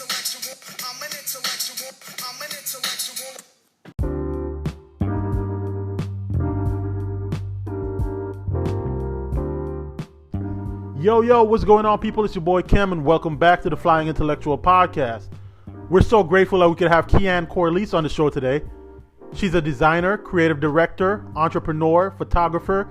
intellectual. I'm an intellectual. I'm an intellectual. Yo, what's going on, people? It's your boy Kim, and welcome back to the Flying Intellectual Podcast. We're so grateful that we could have Keiann Corlise on the show today. She's a designer, creative director, entrepreneur, photographer,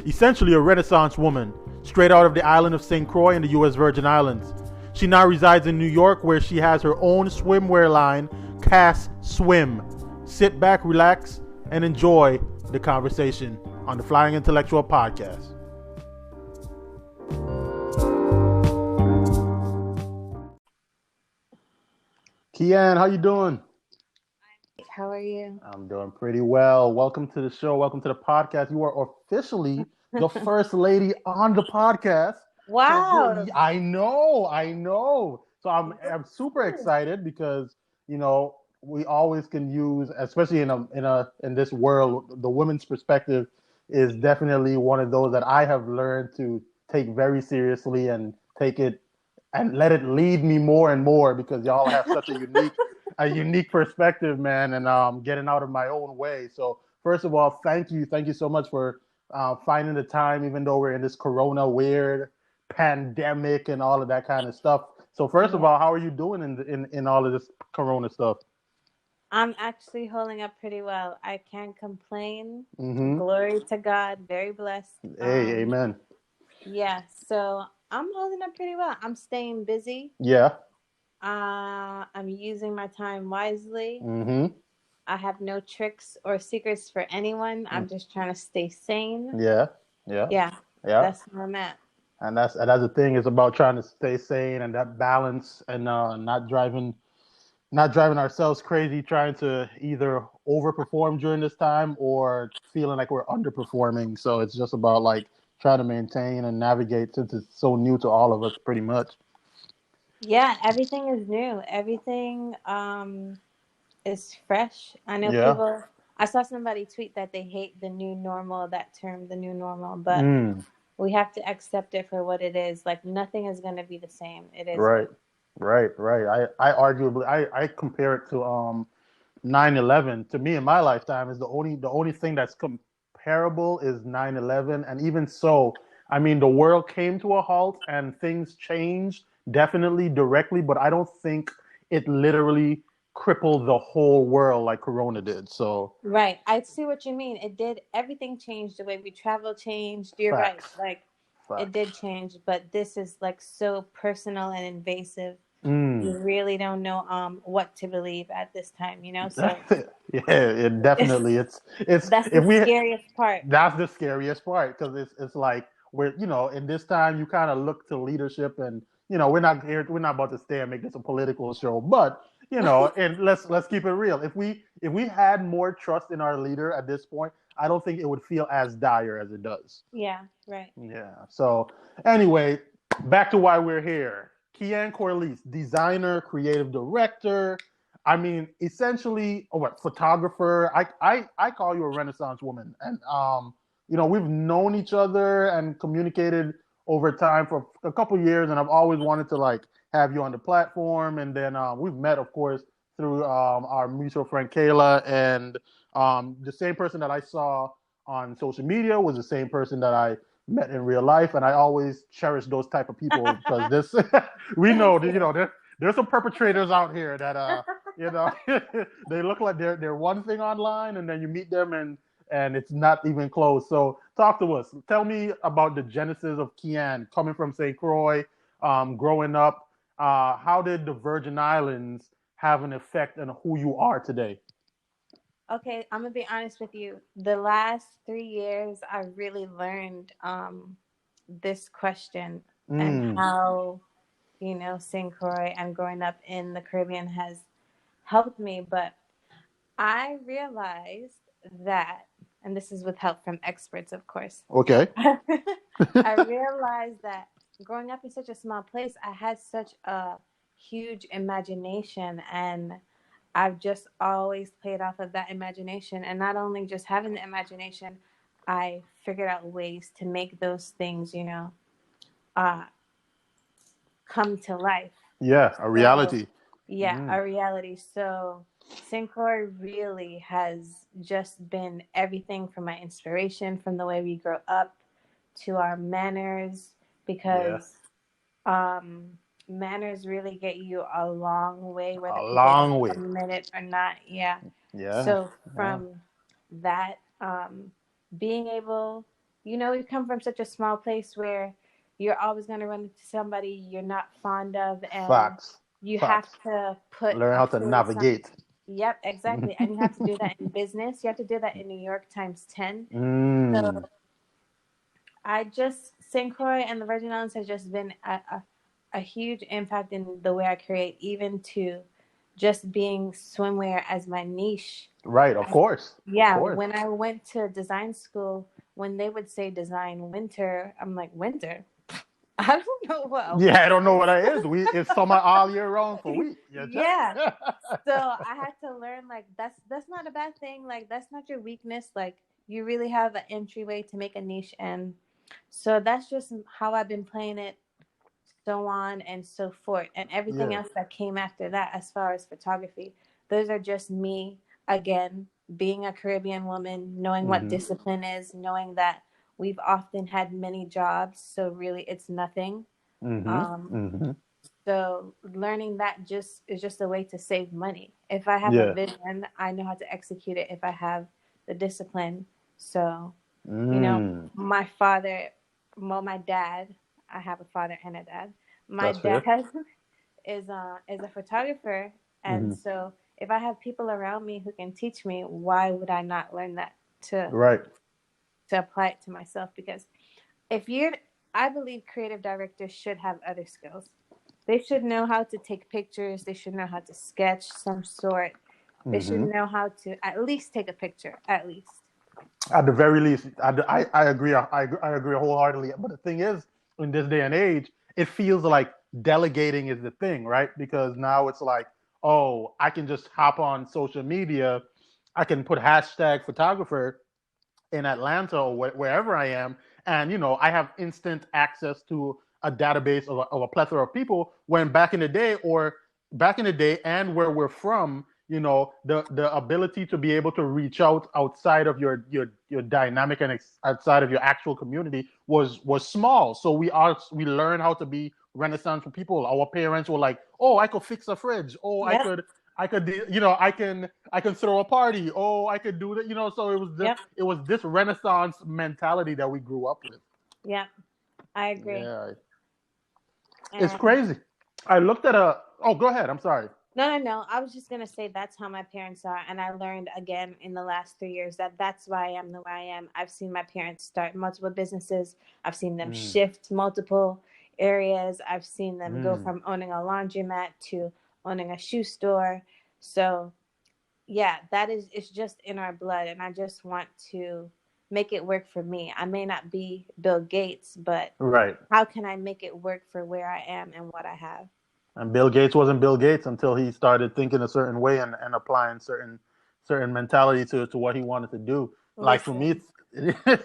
essentially a Renaissance woman, straight out of the island of St. Croix in the U.S. Virgin Islands. She now resides in New York, where she has her own swimwear line, KASS SWIM. Sit back, relax, and enjoy the conversation on the Flying Intellectual Podcast. Keiann, how you doing? How are you? I'm doing pretty well. Welcome to the show. Welcome to the podcast. You are officially the first lady on the podcast. Wow. So, I know. So I'm super excited because, you know, we always can use, especially in this world, the women's perspective is definitely one of those that I have learned to take very seriously and take it and let it lead me more and more, because y'all have such a unique perspective, man, and getting out of my own way. So first of all, thank you so much for finding the time, even though we're in this Corona weird pandemic and all of that kind of stuff. So first of all, how are you doing in all of this Corona stuff? I'm actually holding up pretty well. I can't complain. Mm-hmm. Glory to God. Very blessed. Hey, amen. Yeah, so I'm holding up pretty well. I'm staying busy. Yeah. I'm using my time wisely. Mm-hmm. I have no tricks or secrets for anyone. I'm just trying to stay sane. Yeah. That's where I'm at. And that's the thing. It's about trying to stay sane and that balance, and not driving ourselves crazy, trying to either overperform during this time or feeling like we're underperforming. So it's just about like trying to maintain and navigate, since it's so new to all of us, pretty much. Yeah, everything is new. Everything is fresh. I know Yeah. people. I saw somebody tweet that they hate the new normal, that term, the new normal, but we have to accept it for what it is. Like, nothing is going to be the same. It is. Right. I compare it to 9/11. To me, in my lifetime, is the only thing that's comparable is 9/11, and even so, I mean, the world came to a halt and things changed, definitely directly, but I don't think it literally crippled the whole world like Corona did. So right, I see what you mean. It did. Everything changed. The way we travel changed. You're facts. right. Like, it did change, but this is like so personal and invasive. You really don't know what to believe at this time, you know? So Yeah, it definitely it's that's the scariest part. That's the scariest part, because it's like, we're, you know, in this time you kind of look to leadership, and you know, we're not about to stay and make this a political show, but you know, and let's keep it real. If we had more trust in our leader at this point, I don't think it would feel as dire as it does. Yeah, right. Yeah. So anyway, back to why we're here. Keiann Corlise, designer, creative director. I mean, essentially, photographer. I call you a Renaissance woman, and you know, we've known each other and communicated over time for a couple years, and I've always wanted to like have you on the platform. And then we've met, of course, through our mutual friend Kayla, and the same person that I saw on social media was the same person that I met in real life, and I always cherish those type of people, because this we know that, you know, there's some perpetrators out here that you know, they look like they're one thing online, and then you meet them and it's not even close. So talk to us. Tell me about the genesis of Keiann, coming from St. Croix, growing up. How did the Virgin Islands have an effect on who you are today? Okay, I'm gonna be honest with you. The last 3 years, I really learned this question and how, you know, St. Croix and growing up in the Caribbean has helped me. But I realized that, and this is with help from experts, of course. Okay. I realized that growing up in such a small place, I had such a huge imagination, and I've just always played off of that imagination. And not only just having the imagination, I figured out ways to make those things, you know, come to life. Yeah, a reality. Yeah, our reality. So Synchro really has just been everything from my inspiration, from the way we grow up to our manners, Yeah. because um, manners really get you a long way, whether A people want long to way. admit it or not. Yeah. Yeah. So Yeah. from that, being able, we come from such a small place where you're always going to run into somebody you're not fond of, and Facts. you have Facts. to put Learn a how to face on. navigate. Yep, exactly. And you have to do that in business. You have to do that in New York times 10. So Mm. St. Croix and the Virgin Islands has just been a huge impact in the way I create, even to just being swimwear as my niche. Right, of course. Of Yeah, course. when I went to design school, when they would say design winter, I'm like, winter? I don't know what a Yeah, I winter don't know what is. that is. It's summer all year round for we. You check? Yeah. So I had to learn, like, that's not a bad thing. Like, that's not your weakness. Like, you really have an entryway to make a niche, and so that's just how I've been playing it, so on and so forth. And everything Yeah. else that came after that, as far as photography, those are just me, again, being a Caribbean woman, knowing what Mm-hmm. discipline is, knowing that we've often had many jobs, so really it's nothing. Mm-hmm. Um, Mm-hmm. so learning that just is just a way to save money. If I have a Yeah. vision, I know how to execute it if I have the discipline. So, Mm. my father, well, my dad, I have a father and a dad. My That's fair. dad is a photographer, and Mm-hmm. so if I have people around me who can teach me, why would I not learn that to Right. to apply it to myself? Because if you're, I believe creative directors should have other skills. They should know how to take pictures. They should know how to sketch some sort. They should Mm-hmm. know how to at least take a picture, at least. At the very least, I agree. I agree wholeheartedly. But the thing is, in this day and age, it feels like delegating is the thing, right? Because now it's like, oh, I can just hop on social media. I can put hashtag photographer in Atlanta or wherever I am, and I have instant access to a database of a plethora of people. When back in the day, and where we're from, the ability to be able to reach out outside of your dynamic and outside of your actual community was small. So we learned how to be Renaissance people. Our parents were like, "Oh, I could fix a fridge. Oh, Yep. I could, I can throw a party. Oh, I could do that. So Yep. it was this Renaissance mentality that we grew up with. Yep. I agree. Yeah, it's And crazy. I looked at a. Oh, go ahead. I'm sorry. no. I was just gonna say that's how my parents are, and I learned again in the last 3 years that that's why I am the way I am. I've seen my parents start multiple businesses. I've seen them Mm, shift multiple areas. I've seen them go mm, from owning a laundromat to owning a shoe store. So yeah, it's just in our blood, and I just want to make it work for me. I may not be Bill Gates, but right. how can I make it work for where I am and what I have? And Bill Gates wasn't Bill Gates until he started thinking a certain way and applying certain mentality to what he wanted to do. Like for me, Listen.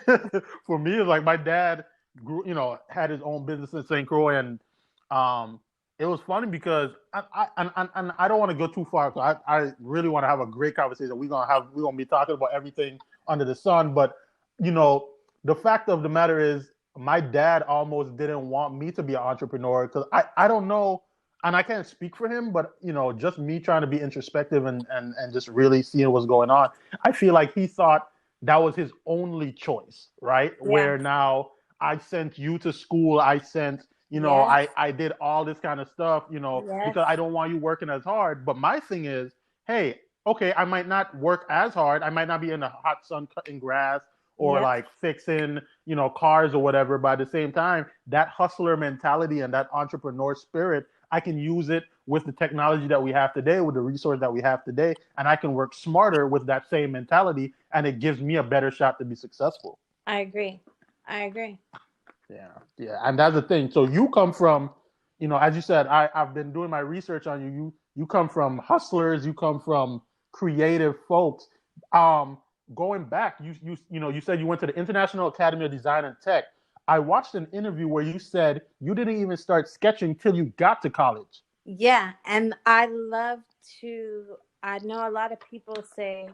for me, it's like my dad grew, had his own business in St. Croix, and um, it was funny because and I don't want to go too far. So I really want to have a great conversation. We're gonna be talking about everything under the sun, but you know, the fact of the matter is, my dad almost didn't want me to be an entrepreneur because I don't know, and I can't speak for him, but just me trying to be introspective and just really seeing what's going on. I feel like he thought that was his only choice, right? Yeah. Where now I sent you to school, I sent, Yes. I did all this kind of stuff, Yes. because I don't want you working as hard. But my thing is, hey, okay, I might not work as hard. I might not be in the hot sun cutting grass or Yep. like fixing, cars or whatever. But at the same time, that hustler mentality and that entrepreneur spirit, I can use it with the technology that we have today, with the resource that we have today, and I can work smarter with that same mentality, and it gives me a better shot to be successful. I agree. I agree. Yeah, yeah, and that's the thing. So you come from, as you said, I've been doing my research on you. You come from hustlers. You come from creative folks. Um, Going back, you said you went to the International Academy of Design and Tech. I watched an interview where you said you didn't even start sketching till you got to college. Yeah, and I love to. I know a lot of people say,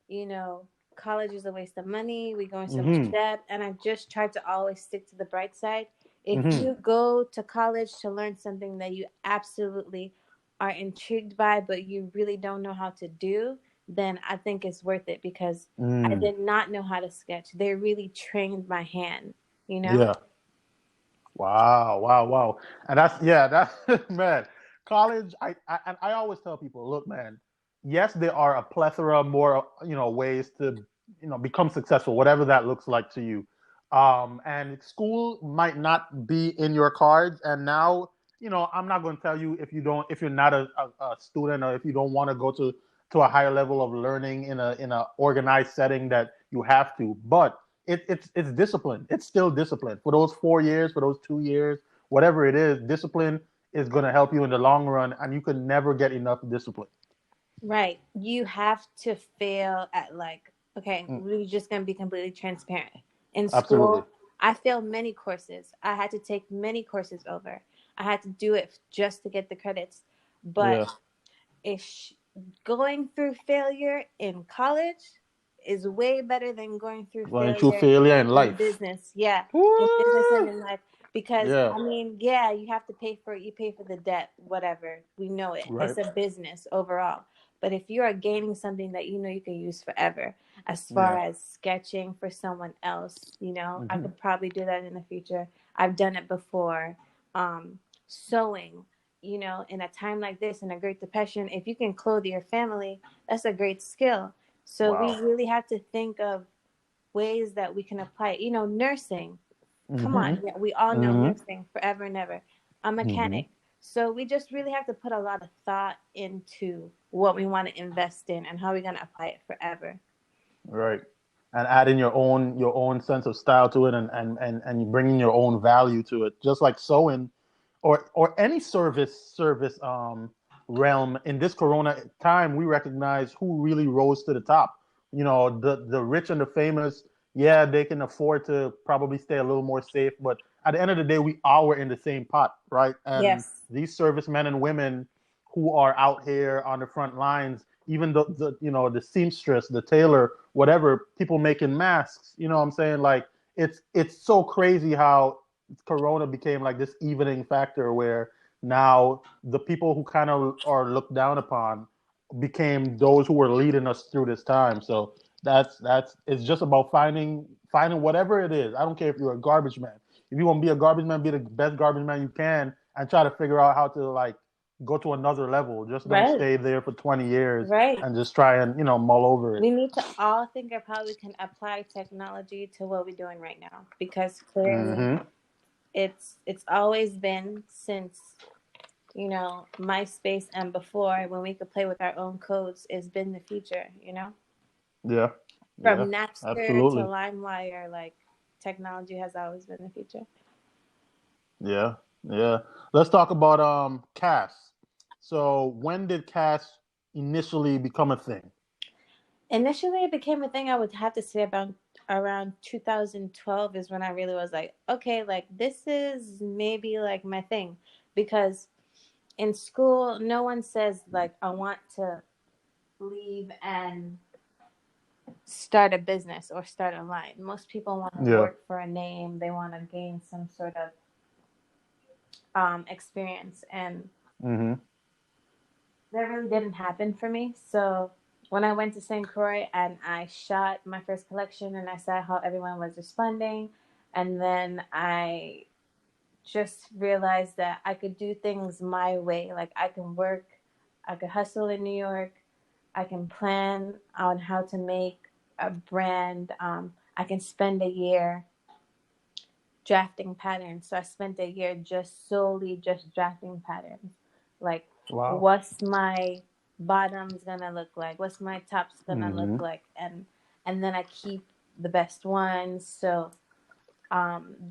you know, college is a waste of money. We go in so much Mm-hmm. debt, and I just try to always stick to the bright side. If Mm-hmm. you go to college to learn something that you absolutely are intrigued by, but you really don't know how to do, then I think it's worth it because I Mm. did not know how to sketch. They really trained my hand, you know? Yeah. Wow, wow, wow. And that's yeah, that's man. College, and I always tell people, look, man, yes, there are a plethora more, ways to, become successful, whatever that looks like to you. And school might not be in your cards. And now, I'm not going to tell you if you're not a student or if you don't want to go to a higher level of learning in a organized setting that you have to. But it's discipline. It's still discipline for those 4 years, for those 2 years, whatever it is. Discipline is going to help you in the long run, and you can never get enough discipline. Right. You have to fail at like, okay, Mm, we're just going to be completely transparent. In absolutely. school, I failed many courses. I had to take many courses over. I had to do it just to get the credits. But Yeah. if going through failure in college is way better than going through Going through failure failure in in life. business. Yeah, in business and Woo! in life. Because Yeah. I mean, yeah, you have to pay for it. You pay for the debt, whatever. We know it. Right. It's a business overall. But if you are gaining something that you know you can use forever, as far Yeah. as sketching for someone else, I Hmm. could probably do that in the future. I've done it before. Sewing, in a time like this, in a Great Depression, if you can clothe your family, that's a great skill. So we Wow. really have to think of ways that we can apply it. Nursing. Come Hmm. on, yeah, we all know Hmm. nursing forever and ever. A Hmm. mechanic. So we just really have to put a lot of thought into what we want to invest in and how we're going to apply it forever. Right. And adding your own sense of style to it, and you bringing your own value to it, just like sewing, or any service realm. In this corona time, we recognize who really rose to the top. The rich and the famous. Yeah, they can afford to probably stay a little more safe, but at the end of the day, we all were in the same pot, right? And Yes. these servicemen and women who are out here on the front lines, even the seamstress, the tailor, whatever, people making masks. You know what I'm saying? Like, it's so crazy how corona became like this evening factor where now the people who kind of are looked down upon became those who were leading us through this time. So that's it's just about finding whatever it is. I don't care if you're a garbage man. If you want to be a garbage man, be the best garbage man you can, and try to figure out how to, like, go to another level. Just don't Right. stay there for 20 years Right. and just try and mull over it. We need to all think of how we can apply technology to what we're doing right now because clearly Mm-hmm. it's always been since MySpace and before when we could play with our own codes has been the future. Yeah. Yeah. From Napster to Absolutely. LimeWire, like technology has always been the future. Yeah. Yeah. Let's talk about Cass. So when did Cass initially become a thing? Initially, it became a thing. I would have to say about around 2012 is when I really was like, okay, like this is maybe like my thing because in school, no one says like I want to leave and start a business or start a line. Most people want to Yeah. work for a name. They want to gain some sort of experience, and Mm-hmm. that really didn't happen for me. So when I went to St. Croix and I shot my first collection and I saw how everyone was responding, and then I just realized that I could do things my way. Like I can work, I could hustle in New York, I can plan on how to make a brand. I can spend a year drafting patterns. So I spent a year just solely just drafting patterns. Like, Wow. what's my bottoms gonna look like? What's my tops gonna look Mm-hmm. like? And then I keep the best ones. So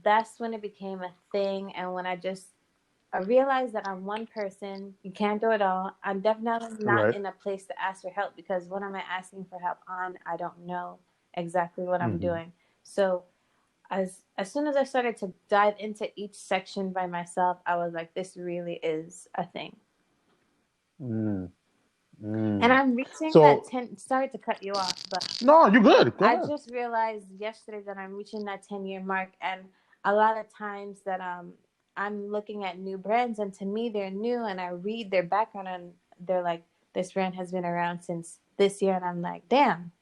that's when it became a thing. And when I realized that I'm one person, you can't do it all. I'm definitely not Right. in a place to ask for help because what am I asking for help on? I don't know exactly what I'm Mm-hmm. doing. So as soon as I started to dive into each section by myself, I was like, this really is a thing. Mm, And mm. I'm reaching that So 10. Sorry to cut you off, but no, you're good. Go I ahead. just realized yesterday that I'm reaching that 10-year mark, and a lot of times that I'm looking at new brands, and to me they're new, and I read their background, and they're like, this brand has been around since this year, and I'm like, damn,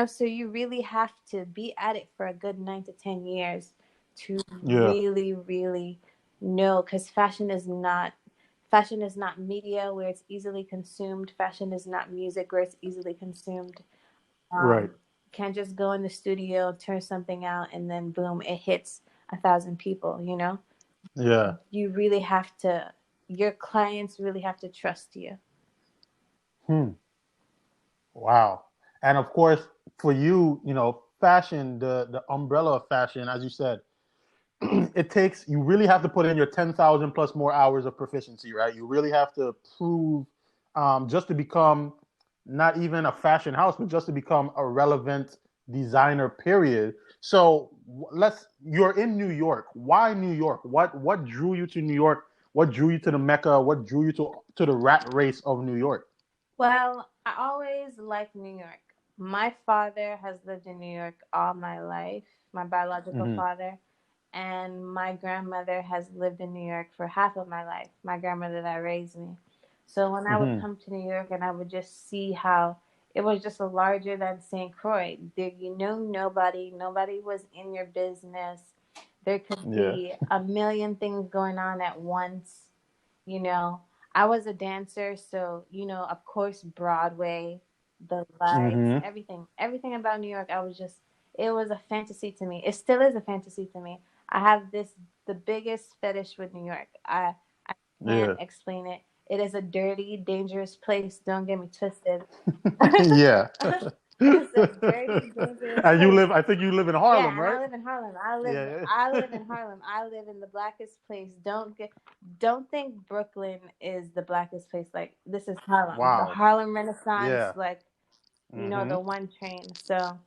So you really have to be at it for a good 9 to 10 years to Yeah, really, really know, because fashion is not media where it's easily consumed. Fashion is not music where it's easily consumed. right. Um, can't just go in the studio, turn something out, and then boom, it hits 1,000 people. Yeah. You really have to, your clients really have to trust you. Hmm. Wow. And of course, for you, fashion, the umbrella of fashion, as you said, you really have to put in your 10,000 plus more hours of proficiency, right? You really have to prove, just to become not even a fashion house, but just to become a relevant designer, period. So you're in New York. Why New York? What drew you to New York? What drew you to the Mecca? What drew you to the rat race of New York? Well, I always liked New York. My father has lived in New York all my life, my biological Mm-hmm. father, and my grandmother has lived in New York for half of my life, my grandmother that raised me. So when I would Mm-hmm. come to New York and I would just see how it was just a larger than St. Croix. There, nobody was in your business. There could Yeah. be a million things going on at once, you know. I was a dancer, so of course, Broadway, the lights, Mm-hmm. everything about New York. It was a fantasy to me. It still is a fantasy to me. I have the biggest fetish with New York. I can't Yeah. explain it. It is a dirty, dangerous place. Don't get me twisted. Yeah. It's a dirty, dangerous And place. I think you live in Yeah, Harlem, and I right? live in Harlem. Yeah. I live in Harlem. I live in the blackest place. Don't think Brooklyn is the blackest place. Like, this is Harlem. The Wow. Harlem Renaissance, Yeah. like, Mm-hmm. the one train. So,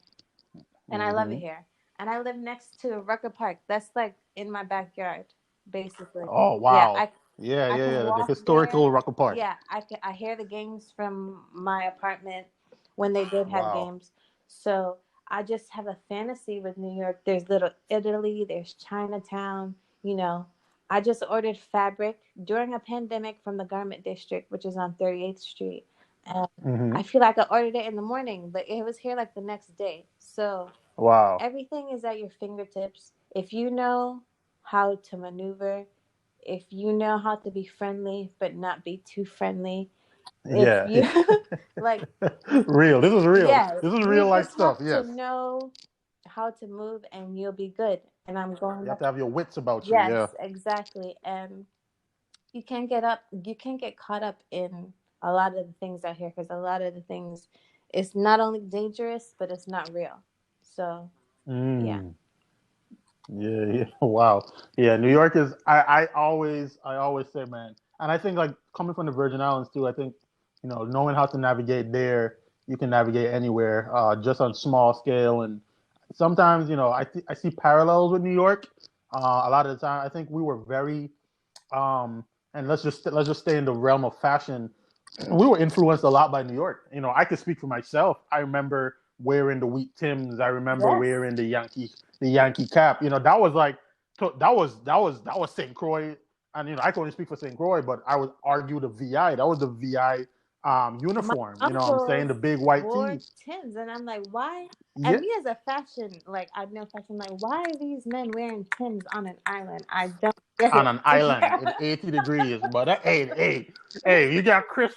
and I love it Mm-hmm. here. And I live next to Rucker Park. That's like in my backyard, basically. Oh, Yeah, wow. I Yeah, I yeah, can yeah. The walk there. historical Rocker Park. Yeah, I hear the games from my apartment when they did have Wow. games. So I just have a fantasy with New York. There's Little Italy, there's Chinatown, you know. I just ordered fabric during a pandemic from the Garment District, which is on 38th Street. And Mm-hmm. I feel like I ordered it in the morning, but it was here like the next day. So Wow. everything is at your fingertips. If you know how to maneuver, if you know how to be friendly but not be too friendly, if Yeah. you like, Real. This is real. yeah, This is you real life just have stuff. to Yes. know how to move and you'll be good. And I'm You going have up. to have your wits about you. Yes, Yeah. exactly. And you can't get caught up in a lot of the things out here, because a lot of the things, it's not only dangerous but it's not real. So yeah. Mm. Yeah, yeah. Wow. Yeah, New York is I always say, man, and I think like coming from the Virgin Islands too, I think, knowing how to navigate there, you can navigate anywhere, just on small scale. And sometimes, I see parallels with New York. A lot of the time, I think we were very, and let's just stay in the realm of fashion. We were influenced a lot by New York. I could speak for myself. I remember wearing the wheat Tims. I remember Yes. wearing the Yankee cap. That was like that was St. Croix, and I can only speak for St. Croix, but I would argue the VI. That was the VI My uniform. You know what I'm saying? uncles The big white wore tee. Tims, and I'm like, why? Yeah, And me as a fashion, like, I know fashion, like, why are these men wearing Tims on an island? I don't get on it. an island in 80 degrees. But hey, you got crisp.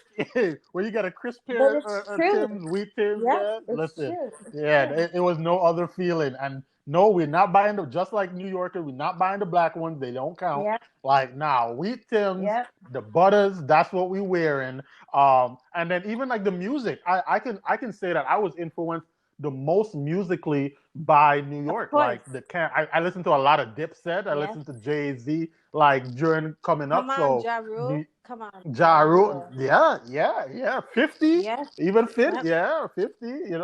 When you got a crisp But pair it's of true. Tim's, wheat Tim's, Yep, man. it's Listen, true. It's yeah, true. it was no other feeling. And no, we're not buying just like New Yorkers. We're not buying the black ones. They don't count. Yep, Like now, wheat Tim's, yep. the butters. That's what we wearing. And then even like the music, I can say that I was influenced the most musically by New Of York. course. Like I listened to a lot of Dipset. I Yes. listened to Jay-Z like during coming Come up. on, So Ja Rule. Come on, Ja Ja Rule, Rule. yeah, yeah, yeah, 50, Yes. even 50, Yep. yeah, 50.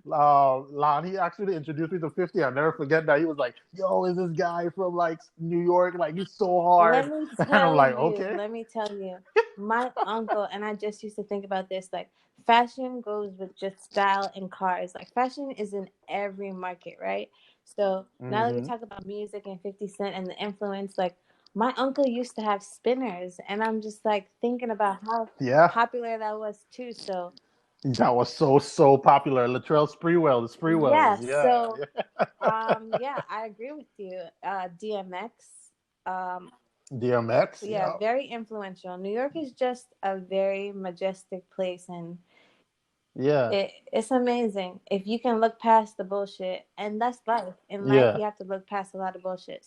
Lon, he actually introduced me to 50. I'll never forget that. He was like, yo, is this guy from like New York? Like, he's so hard. And I'm like, okay. Let me tell you, my uncle, and I just used to think about this, like, fashion goes with just style and cars. Like, fashion is in every market, right? So now that we Hmm. talk about music and 50 Cent and the influence, like, my uncle used to have spinners, and I'm just like thinking about how Yeah. popular that was too. So That was so popular. Latrell Sprewell, the yeah, Sprewells. Yeah. so yeah, I agree with you. DMX. Um, DMX. yeah, Yeah. very influential. New York is just a very majestic place, and Yeah. it's amazing if you can look past the bullshit. And that's life. In life, Yeah. you have to look past a lot of bullshit.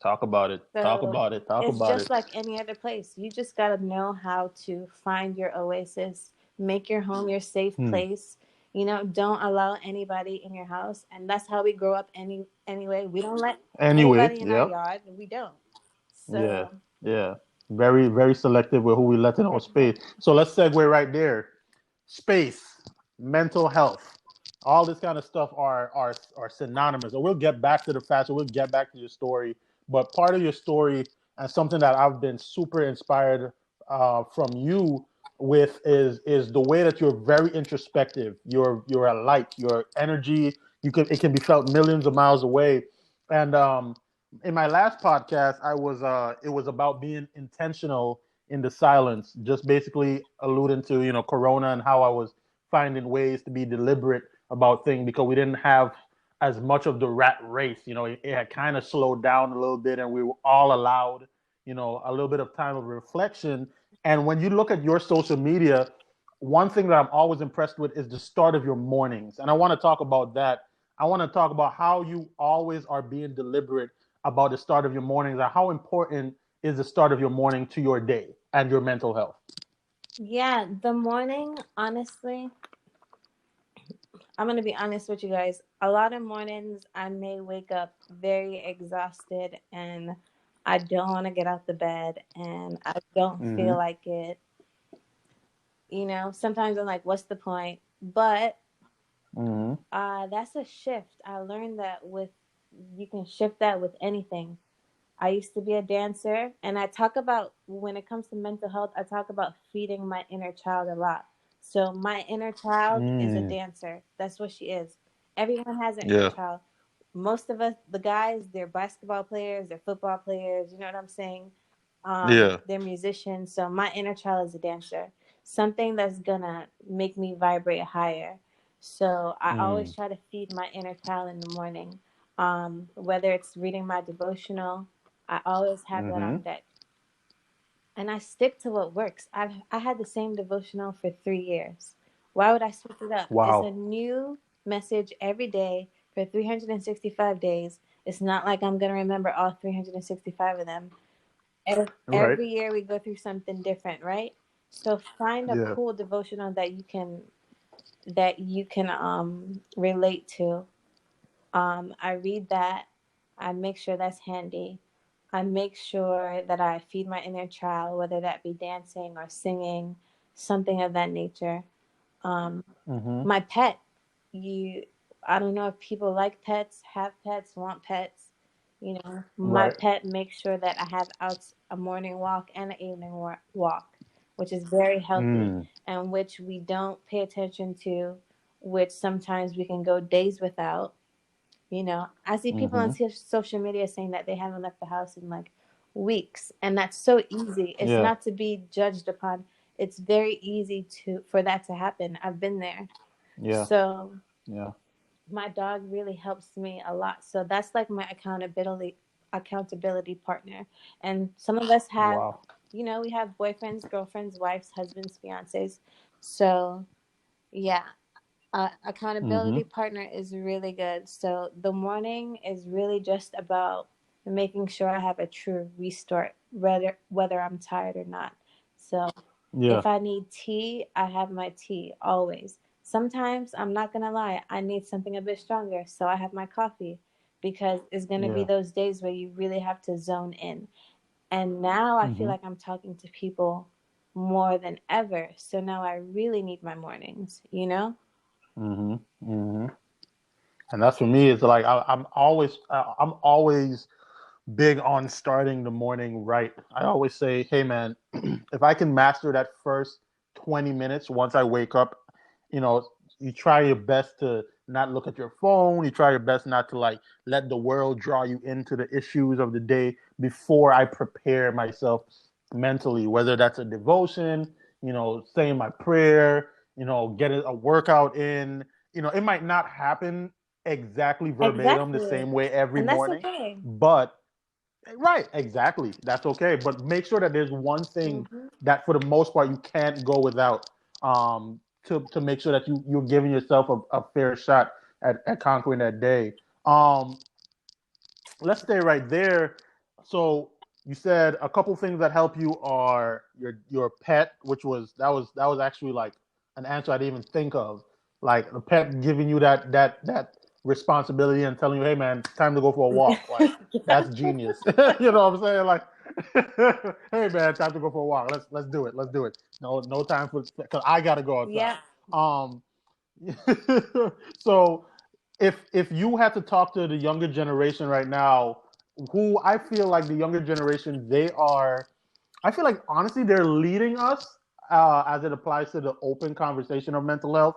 Talk about it. Talk So about it. Talk it's about just it. like any other place. You just gotta know how to find your oasis, make your home your safe Hmm. place. You know, don't allow anybody in your house, and that's how we grow up. Anyway, we don't let Anyway, anybody in our yep. yard. We don't. Yeah. So Yeah. Very selective with who we let in our space. exactly. So let's segue right there. Space, mental health, all this kind of stuff are synonymous. And we'll get back to the fashion. We'll get back to your story. But part of your story and something that I've been super inspired from you with is the way that you're very introspective. You're a light. Your energy it can be felt millions of miles away. And in my last podcast, I was it was about being intentional in the silence, just basically alluding to Corona and how I was finding ways to be deliberate about things because we didn't have as much of the rat race. It had kind of slowed down a little bit, and we were all allowed a little bit of time of reflection. And when you look at your social media, one thing that I'm always impressed with is the start of your mornings, and I want to talk about that. I want to talk about how you always are being deliberate about the start of your mornings and how important is the start of your morning to your day and your mental health. Yeah, the morning, honestly, I'm going to be honest with you guys. A lot of mornings I may wake up very exhausted and I don't want to get out the bed and I don't feel Mm-hmm. like it. You know, sometimes I'm like, what's the point? But Mm-hmm. that's a shift. I learned that you can shift that with anything. I used to be a dancer, and I talk about when it comes to mental health, I talk about feeding my inner child a lot. So my inner child is a Mm. dancer. That's what she is. Everyone has an inner Yeah. child. Most of us, the guys, they're basketball players, they're football players. You know what I'm saying? Yeah. They're musicians. So my inner child is a dancer. Something that's gonna make me vibrate higher. So I always Mm. try to feed my inner child in the morning. Whether it's reading my devotional, I always have that Mm-hmm. on deck. And I stick to what works. I had the same devotional for 3 years. Why would I switch it up? It's a Wow. new message every day for 365 days. It's not like I'm going to remember all 365 of them. Right. Every year we go through something different, right? So find a Yeah. cool devotional that you can relate to. I read that. I make sure that's handy. I make sure that I feed my inner child, whether that be dancing or singing, something of that nature. Um, Mm-hmm. my pet, you, I don't know if people like pets, have pets, want pets. You know, my Right. pet makes sure that I have out a morning walk and an evening walk, which is very healthy Mm. and which we don't pay attention to, which sometimes we can go days without. You know, I see people on Mm-hmm. social media saying that they haven't left the house in like weeks, and that's so easy. It's Yeah. not to be judged upon. It's very easy to for that to happen. I've been there. Yeah. So Yeah. my dog really helps me a lot. So that's like my accountability partner. And some of us have, Wow. you know, we have boyfriends, girlfriends, wives, husbands, fiancés. So yeah, Mm-hmm. accountability partner is really good. So the morning is really just about making sure I have a true restart, whether I'm tired or not. So Yeah. if I need tea, I have my tea always. Sometimes I'm not gonna lie, I need something a bit stronger, so I have my coffee because it's gonna be Yeah. those days where you really have to zone in. And now I feel Mm-hmm. like I'm talking to people more than ever. So now I really need my mornings, you know? Mm-hmm. Mm-hmm. And that's for me. It's like I'm always big on starting the morning right. I always say, hey man, if I can master that first 20 minutes once I wake up, you know, you try your best to not look at your phone. You try your best not to like let the world draw you into the issues of the day before I prepare myself mentally, whether that's a devotion, saying my prayer, getting a workout in. It might not happen exactly verbatim the Exactly. same way every And that's morning, okay. but right, exactly. That's okay. But make sure that there's one thing Hmm. that for the most part you can't go without, to make sure that you're giving yourself a fair shot at conquering that day. Um, let's stay right there. So you said a couple things that help you are your pet, which was actually like an answer I didn't even think of. Like the pet giving you that responsibility and telling you, hey man, it's time to go for a walk. Like Yeah. that's genius. You know what I'm saying? Like, hey man, time to go for a walk. Let's do it. Let's do it. No time for because I gotta go outside. Yeah. Um, so if you had to talk to the younger generation right now, who I feel like the younger generation, I feel like honestly they're leading us as it applies to the open conversation of mental health.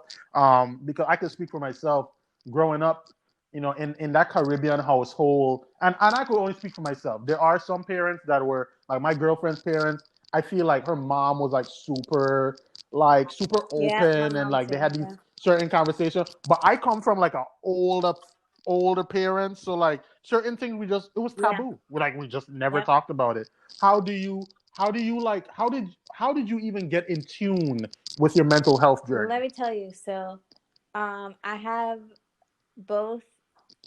Because I can speak for myself, growing up, in that Caribbean household, and I could only speak for myself. There are some parents that were like my girlfriend's parents. I feel like her mom was like super Yeah. My open, and mom like they too. had these Yeah. certain conversations. But I come from like a older parents, so like certain things it was Yeah. taboo. We just never Yeah. talked about it. How do you how do you like how did you even get in tune with your mental health journey? Let me tell you. So, I have both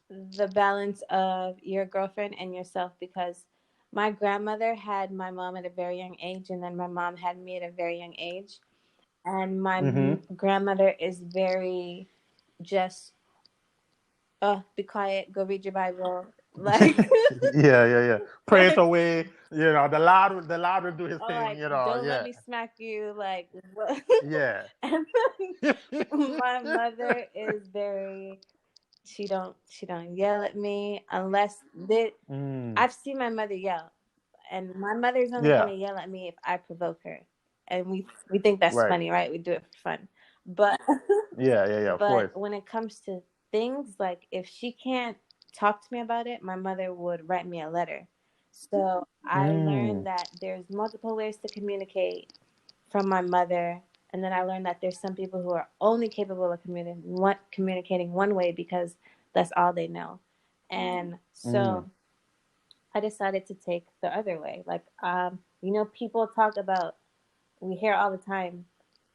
the balance of your girlfriend and yourself because my grandmother had my mom at a very young age, and then my mom had me at a very young age. And my Mm-hmm. grandmother is very just, be quiet, go read your Bible. Like, Yeah. Pray it like, away. The louder do his thing. like, don't let Yeah, me smack you. Like, what? yeah. And then my mother is very, she don't yell at me unless Mm, I've seen my mother yell, and my mother's only yeah. gonna yell at me if I provoke her, and we think that's Right. funny, right? We do it for fun, but Yeah. Of but course. when it comes to things like if she can't talk to me about it, my mother would write me a letter. So I learned Mm, that there's multiple ways to communicate from my mother, and then I learned that there's some people who are only capable of communicating one way because that's all they know, and mm, so I decided to take the other way. Like, people talk about, we hear all the time,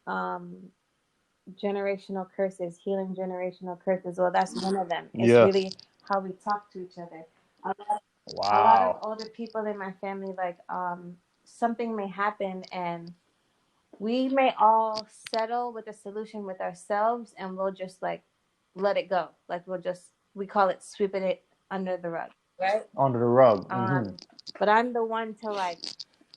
um, generational curses, healing generational curses. Well, that's one of them. It's yeah. really how we talk to each other. A lot of Wow. older people in my family, like, something may happen and we may all settle with a solution with ourselves and we'll just like let it go. Like, we call it sweeping it under the rug, right? Under the rug. Mm-hmm. Um, but I'm the one to like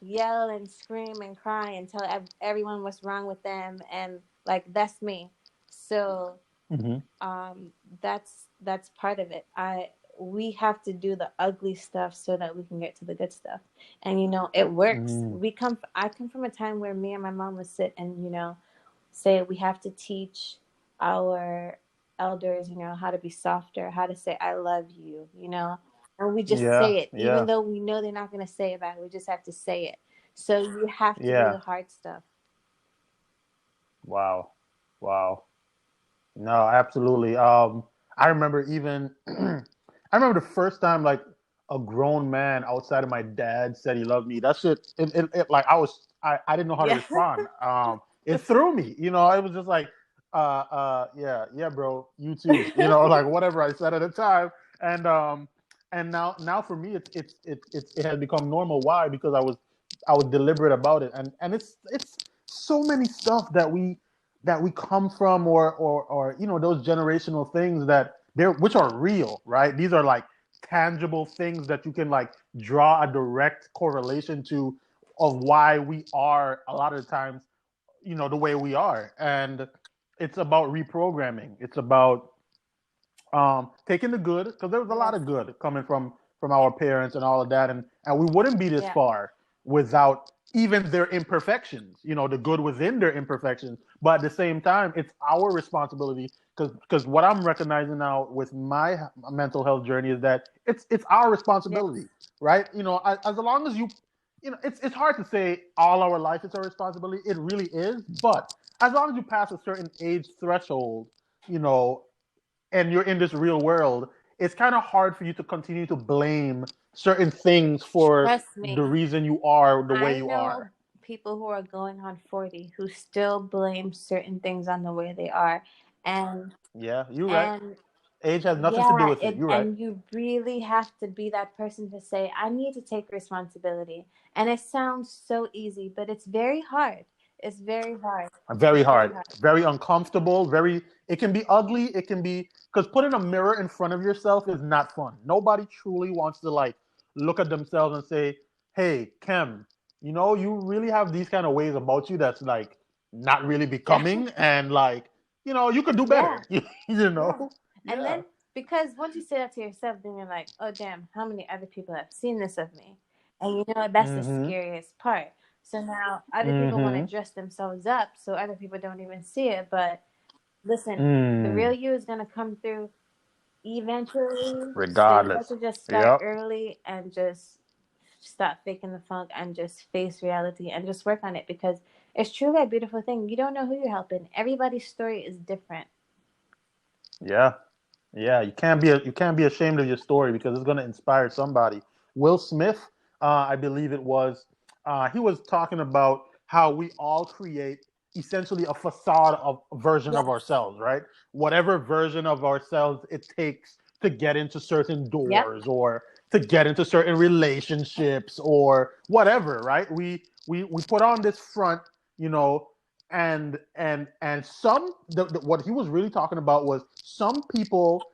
yell and scream and cry and tell everyone what's wrong with them, and like that's me. So Mm-hmm. um, that's part of it. We have to do the ugly stuff so that we can get to the good stuff, and it works. Mm, I come from a time where me and my mom would sit and say we have to teach our elders, how to be softer, how to say I love you, and we just yeah. say it, even Yeah. though we know they're not going to say it back. We just have to say it. So you have to do Yeah. the hard stuff. Wow. Wow. No, absolutely. I remember even I remember the first time like a grown man outside of my dad said he loved me. That shit, like I didn't know how to Yeah. respond. It threw me. It was just like, yeah, bro, you too. Like whatever I said at the time, and now for me, it has become normal. Why? Because I was deliberate about it, and it's so many stuff that we come from, or those generational things that they're which are real, right? These are like tangible things that you can like draw a direct correlation to of why we are a lot of the times the way we are. And it's about reprogramming. It's about taking the good, because there was a lot Yes. of good coming from our parents and all of that, and we wouldn't be this Yeah. far without even their imperfections. The good within their imperfections. But at the same time, it's our responsibility, because what I'm recognizing now with my mental health journey is that it's our Yes. responsibility, right? As long as it's hard to say all our life it's our responsibility. It really is, but as long as you pass a certain age threshold, you know, and you're in this real world, it's kind of hard for you to continue to blame certain things for Trust the me. reason you are the way I you know are. people who are going on 40 who still blame certain things on the way they are. And Yeah, you're right. and Age has nothing to do yeah, with it. it You're right. and you really have to be that person to say, I need to take responsibility. And it sounds so easy, but it's very hard. It's very hard. Very It's very hard, hard. very uncomfortable, very. It can be ugly. It can be, because putting a mirror in front of yourself is not fun. Nobody truly wants to like look at themselves and say, "Hey, Kem, you really have these kind of ways about you that's like not really Yeah. becoming, and like you could do Yeah. better." you Yeah. know? And Yeah. then because once you say that to yourself, then you're like, oh damn, how many other people have seen this of me? And that's the Mm-hmm. scariest part. So now other people want to Mm-hmm. dress themselves up so other people don't even see it. But listen, the real Mm. you is gonna come through eventually. So you have Regardless. to just start Yep. early and just stop faking the funk and just face reality and just work on it, because it's truly a beautiful thing. You don't know who you're helping. Everybody's story is different. Yeah. Yeah, you can't be ashamed of your story, because it's going to inspire somebody. Will Smith, I believe it was, he was talking about how we all create essentially a facade of a version of Yes. ourselves, right? Whatever version of ourselves it takes to get into certain Yep. doors, or to get into certain relationships, or whatever, right? We put on this front, you know, and what he was really talking about was some people,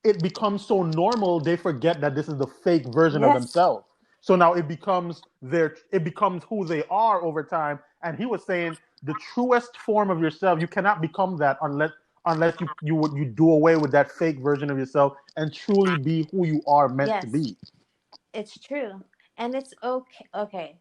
it becomes so normal they forget that this is the fake version of Yes. themselves. So now it becomes who they are over time. And he was saying the truest form of yourself, you cannot become that unless you do away with that fake version of yourself and truly be who you are meant to Yes. be. It's true, and it's okay. Okay,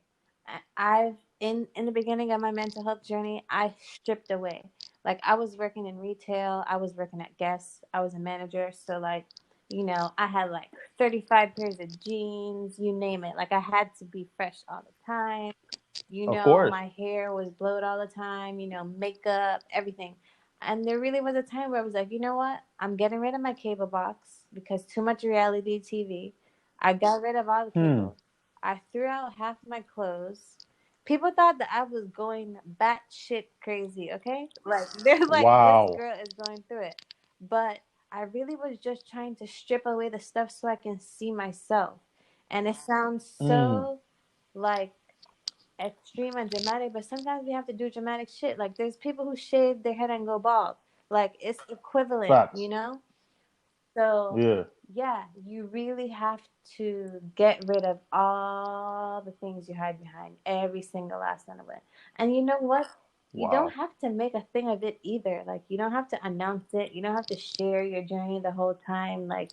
I've in the beginning of my mental health journey, I stripped away. Like I was working in retail, I was working at Guess, I was a manager. So like, I had like 35 pairs of jeans, you name it. Like I had to be fresh all the time. Of course. My hair was blowed all the time. Makeup, everything. And there really was a time where I was like, you know what? I'm getting rid of my cable box because too much reality TV. I got rid of all the Hmm. cable. I threw out half my clothes. People thought that I was going batshit crazy, okay? Like, they're like, this Wow. girl is going through it. But I really was just trying to strip away the stuff so I can see myself. And it sounds Hmm. so like extreme and dramatic, but sometimes we have to do dramatic shit. Like, there's people who shave their head and go bald. Like, it's equivalent, Facts. So, Yeah. yeah, you really have to get rid of all the things you hide behind, every single last one of it. And you know what? You don't Wow. have to make a thing of it either. Like, you don't have to announce it. You don't have to share your journey the whole time. Like,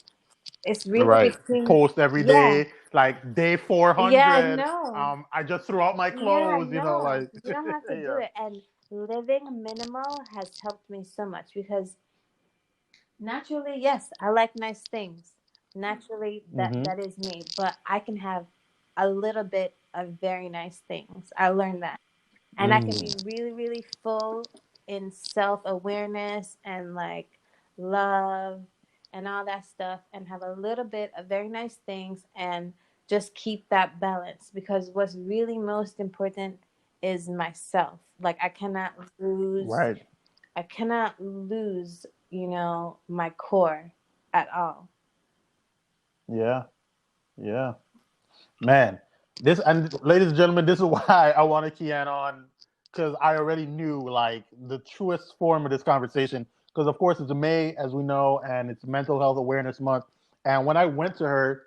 it's really Right. between, Post every yeah, day, like day yeah, 400. no. I just threw out my Yeah, clothes, no, like, you don't have to do yeah. it. And living minimal has helped me so much because naturally, yes, I like nice things. Naturally, that Mm-hmm. that is me. But I can have a little bit of very nice things. I learned that, and I can Mm. be really, really full in self awareness and like love and all that stuff, and have a little bit of very nice things, and just keep that balance, because what's really most important is myself. Like Right. I cannot lose, my core at all. Yeah. Yeah. Man, and ladies and gentlemen, this is why I wanted Keiann on, because I already knew like the truest form of this conversation. Because of course it's May, as we know, and it's Mental Health Awareness Month. And when I went to her,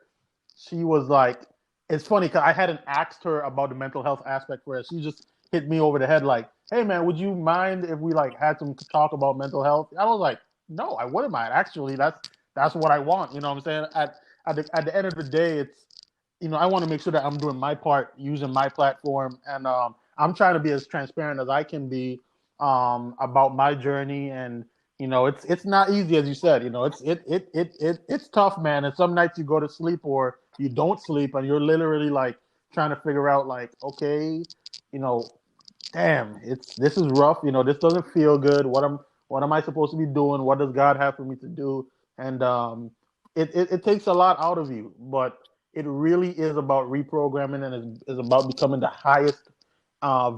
she was like, it's funny because I hadn't asked her about the mental health aspect for her. She just hit me over the head like, "Hey man, would you mind if we like had some talk about mental health?" I was like, "No, I wouldn't mind. Actually, that's what I want." You know what I'm saying? At the end of the day, it's I want to make sure that I'm doing my part using my platform, and I'm trying to be as transparent as I can be about my journey. And it's not easy, as you said. It's tough, man. And some nights you go to sleep or you don't sleep, and you're literally like trying to figure out, like, okay, you know, damn, this is rough. This doesn't feel good. What am I supposed to be doing? What does God have for me to do? And it takes a lot out of you, but it really is about reprogramming, and is about becoming the highest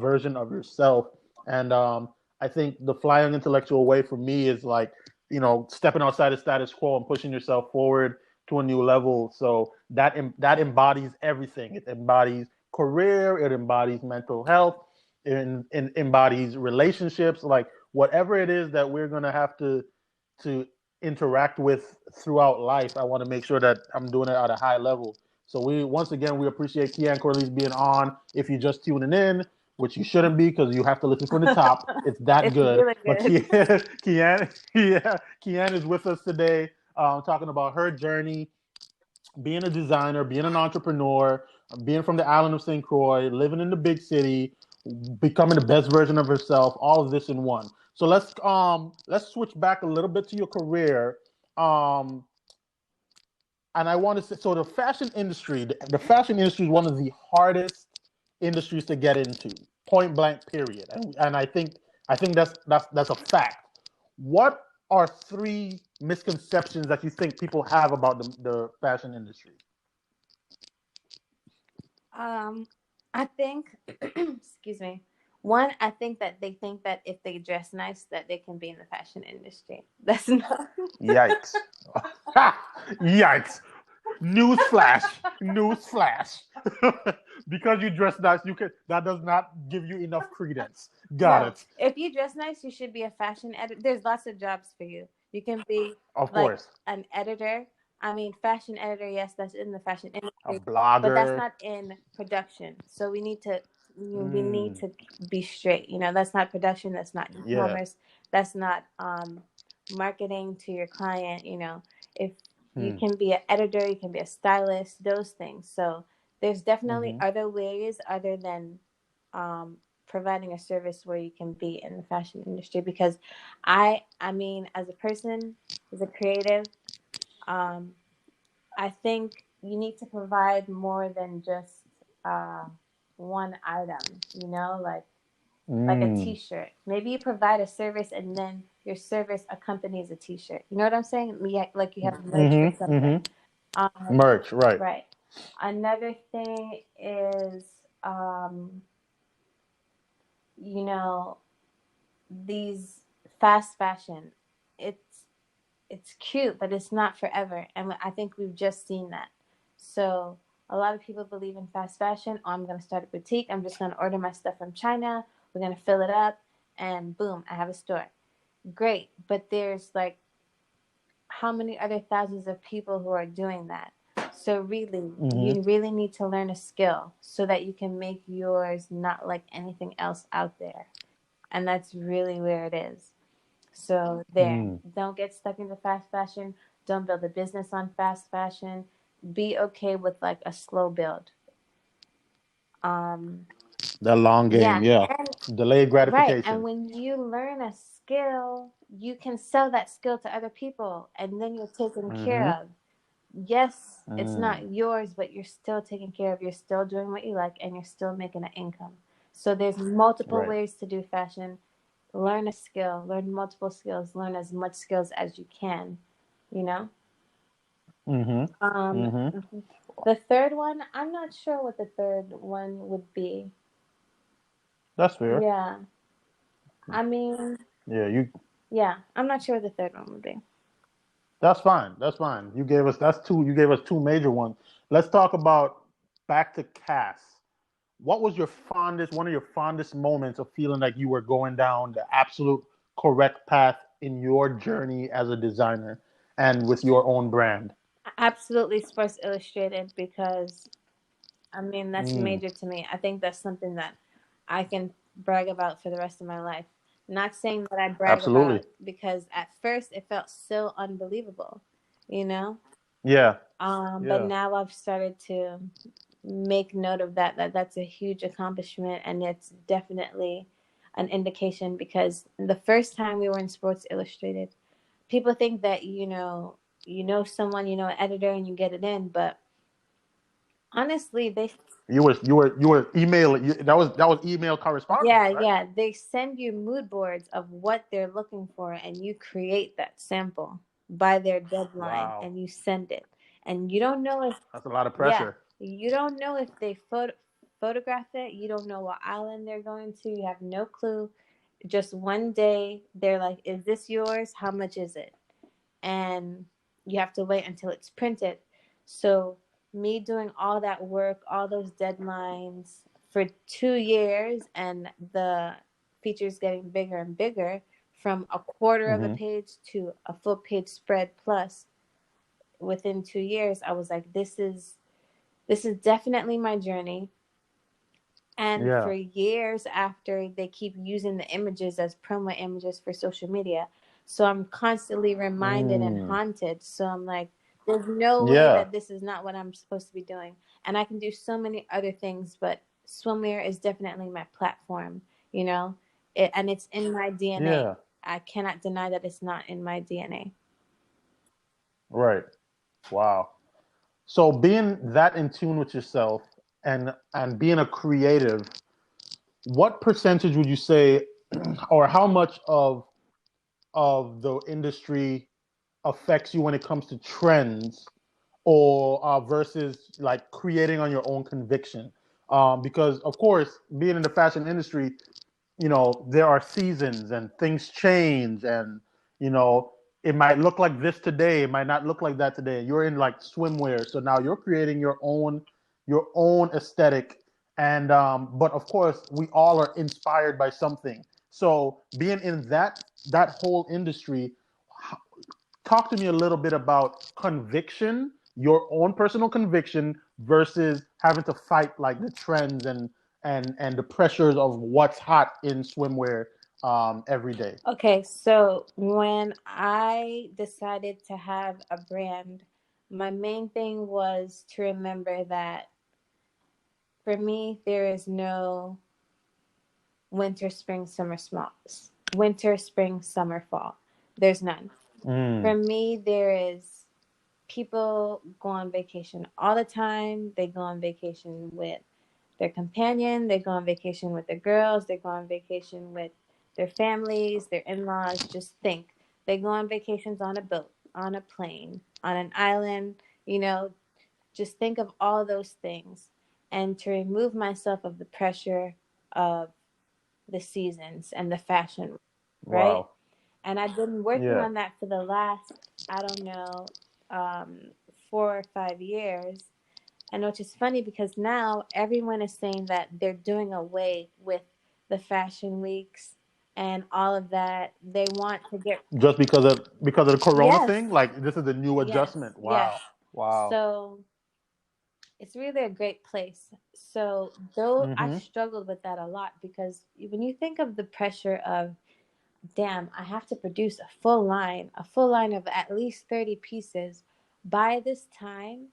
version of yourself. And I think the flying intellectual way for me is like, stepping outside the status quo and pushing yourself forward to a new level. So that embodies everything. It embodies career. It embodies mental health. It embodies relationships. Like whatever it is that we're gonna have to interact with throughout life, I want to make sure that I'm doing it at a high level. So once again we appreciate Keiann Corlise being on. If you're just tuning in, which you shouldn't be because you have to listen from the top, it's that It's good. really But good. Keiann is with us today, talking about her journey, being a designer, being an entrepreneur, being from the island of St. Croix, living in the big city, becoming the best version of herself. All of this in one. So let's switch back a little bit to your career. Um, and I want to say, so the fashion industry is one of the hardest industries to get into, point blank, period. And I think that's a fact. What are three misconceptions that you think people have about the fashion industry? Um, I think, excuse me. One, I think that they think that if they dress nice, that they can be in the fashion industry. That's not. Yikes! Yikes! Newsflash! Newsflash! Because you dress nice, that does not give you enough credence. Got No, it. if you dress nice, you should be a fashion editor. There's lots of jobs for you. You can be Of like course, an editor. I mean, fashion editor, yes, that's in the fashion a industry, but that's blogger. not in production. So we need Mm, to be straight. That's not production. That's not yeah. e-commerce. That's not marketing to your client. If you Hmm. can be an editor, you can be a stylist. Those things. So there's definitely Mm-hmm. other ways other than um, providing a service where you can be in the fashion industry, because I mean, as a person, as a creative, um, I think you need to provide more than just uh, one item, like a Mm. t-shirt. Maybe you provide a service and then your service accompanies a t-shirt. You know what I'm saying? Like you have merch or Mm-hmm. something. Mm-hmm. Um, Merch, right? right. Another thing is, um, you know, these fast fashion. It's cute, but it's not forever, and I think we've just seen that. So a lot of people believe in fast fashion. Oh, I'm going to start a boutique. I'm just going to order my stuff from China. We're going to fill it up, and boom, I have a store. Great, but there's like how many other thousands of people who are doing that? So really, Mm-hmm. you really need to learn a skill so that you can make yours not like anything else out there. And that's really where it is. So there, Mm. don't get stuck into fast fashion. Don't build a business on fast fashion. Be okay with like a slow build. Um, The long game, yeah, yeah. and Delayed right. And gratification. when you learn a skill, you can sell that skill to other people, and then you're taken care Mm-hmm. of. Yes, it's Mm. not yours, but you're still taken care of. You're still doing what you like, and you're still making an income. So there's multiple Right. ways to do fashion. Learn a skill, learn multiple skills, learn as much skills as you can, you know? Mm-hmm. Um, Mm-hmm. the third one, I'm not sure what the third one would be. That's fair. Yeah. I mean, Yeah, yeah, I'm not sure what the third one would be. that's fine. That's fine. You gave us two major ones. Let's talk about back to Cass. What was one of your fondest moments of feeling like you were going down the absolute correct path in your journey as a designer and with your own brand? Absolutely Sports Illustrated, because I mean, that's Mm. major to me. I think that's something that I can brag about for the rest of my life. Not saying that I brag about Absolutely. because at first it felt so unbelievable, you know. Yeah. But Yeah. now I've started to make note of that. That's a huge accomplishment, and it's definitely an indication because the first time we were in Sports Illustrated, people think that someone, an editor, and you get it in, but honestly, You were email. That was email correspondence, yeah, right? yeah, they send you mood boards of what they're looking for, and you create that sample by their deadline, Wow. and you send it, and you don't know if That's a lot of yeah, pressure. you don't know if they photograph it. You don't know what island they're going to. You have no clue. Just one day, they're like, "Is this yours? How much is it?" And you have to wait until it's printed. So me doing all that work, all those deadlines for 2 years, and the features getting bigger and bigger from a quarter of a Hmm. page to a full page spread plus within 2 years, I was like, this is definitely my journey. And Yeah. for years after, they keep using the images as promo images for social media. So I'm constantly reminded and Mm. haunted. So I'm like, there's no way Yeah. that this is not what I'm supposed to be doing. And I can do so many other things, but swimwear is definitely my platform, you know? And it's in my DNA. Yeah. I cannot deny that it's not in my DNA. Right. Wow. So being that in tune with yourself and being a creative, what percentage would you say, or how much of the industry affects you when it comes to trends, or versus like creating on your own conviction? Because of course, being in the fashion industry, there are seasons and things change, and you know it might look like this today, it might not look like that today. You're in like swimwear, so now you're creating your own aesthetic. And but of course we all are inspired by something. So being in that whole industry, talk to me a little bit about conviction, your own personal conviction, versus having to fight like the trends and the pressures of what's hot in swimwear every day. Okay, so when I decided to have a brand, my main thing was to remember that for me, there is no winter, spring, summer, small, winter, spring, summer, fall. There's none. For Mm, me, there is people go on vacation all the time. They go on vacation with their companion, they go on vacation with their girls, they go on vacation with their families, their in laws. Just think. They go on vacations on a boat, on a plane, on an island, you know, just think of all those things. And to remove myself of the pressure of the seasons and the fashion, right? wow. And I've been working Yeah. on that for the last, I don't know, 4 or 5 years. And which is funny because now everyone is saying that they're doing away with the fashion weeks and all of that. They want to get, Just because of the corona yes, thing, like this is a new yes, adjustment. yes. Wow. Wow. So it's really a great place. So though I Mm-hmm. struggled with that a lot because when you think of the pressure of, damn, I have to produce a full line of at least 30 pieces by this time,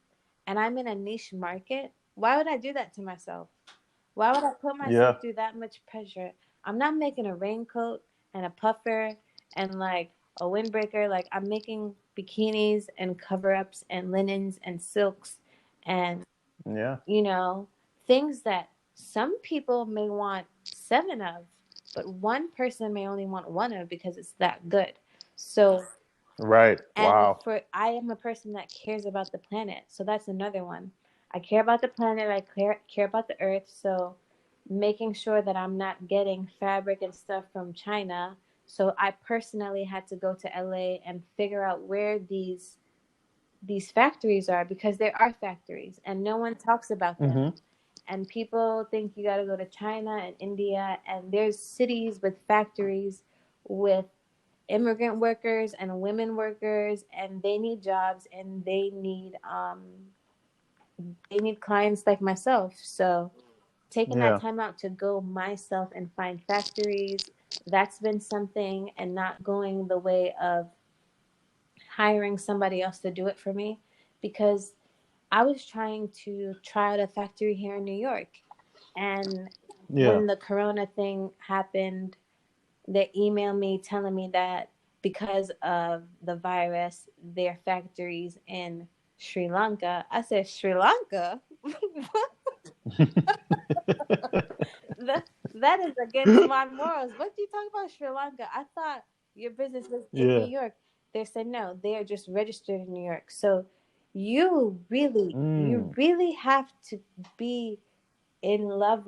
and I'm in a niche market, why would I do that to myself? Why would I put myself Yeah. through that much pressure? I'm not making a raincoat and a puffer and like a windbreaker. Like I'm making bikinis and cover ups and linens and silks and, Yeah. things that some people may want seven of, but one person may only want one of because it's that good. So, Right. and Wow. for I am a person that cares about the planet. So that's another one. I care about the planet, I care about the earth. So making sure that I'm not getting fabric and stuff from China. So I personally had to go to LA and figure out where these factories are because there are factories and no one talks about them. Mm-hmm. And people think you got to go to China and India, and there's cities with factories with immigrant workers and women workers, and they need jobs and they need clients like myself. So taking that Yeah. time out to go myself and find factories, that's been something, and not going the way of hiring somebody else to do it for me, because I was trying to try out a factory here in New York. And Yeah. when the corona thing happened, they emailed me telling me that because of the virus, their factories in Sri Lanka. I said, Sri Lanka? that, that is against my morals. What do you talk about Sri Lanka? I thought your business was in New Yeah. York. They said no, they are just registered in New York. So you really have to be in love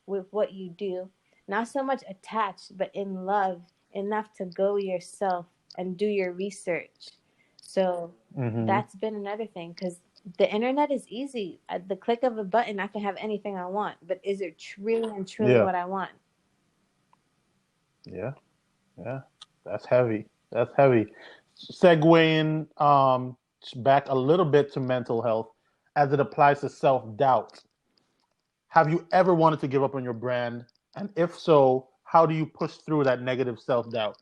with what you do. Not so much attached, but in love enough to go yourself and do your research. So Mm-hmm. that's been another thing, because the internet is easy. At the click of a button, I can have anything I want. But is it really and truly Yeah. what I want? Yeah. Yeah. That's heavy. That's heavy. Segueing back a little bit to mental health as it applies to self-doubt. Have you ever wanted to give up on your brand? And if so, how do you push through that negative self-doubt?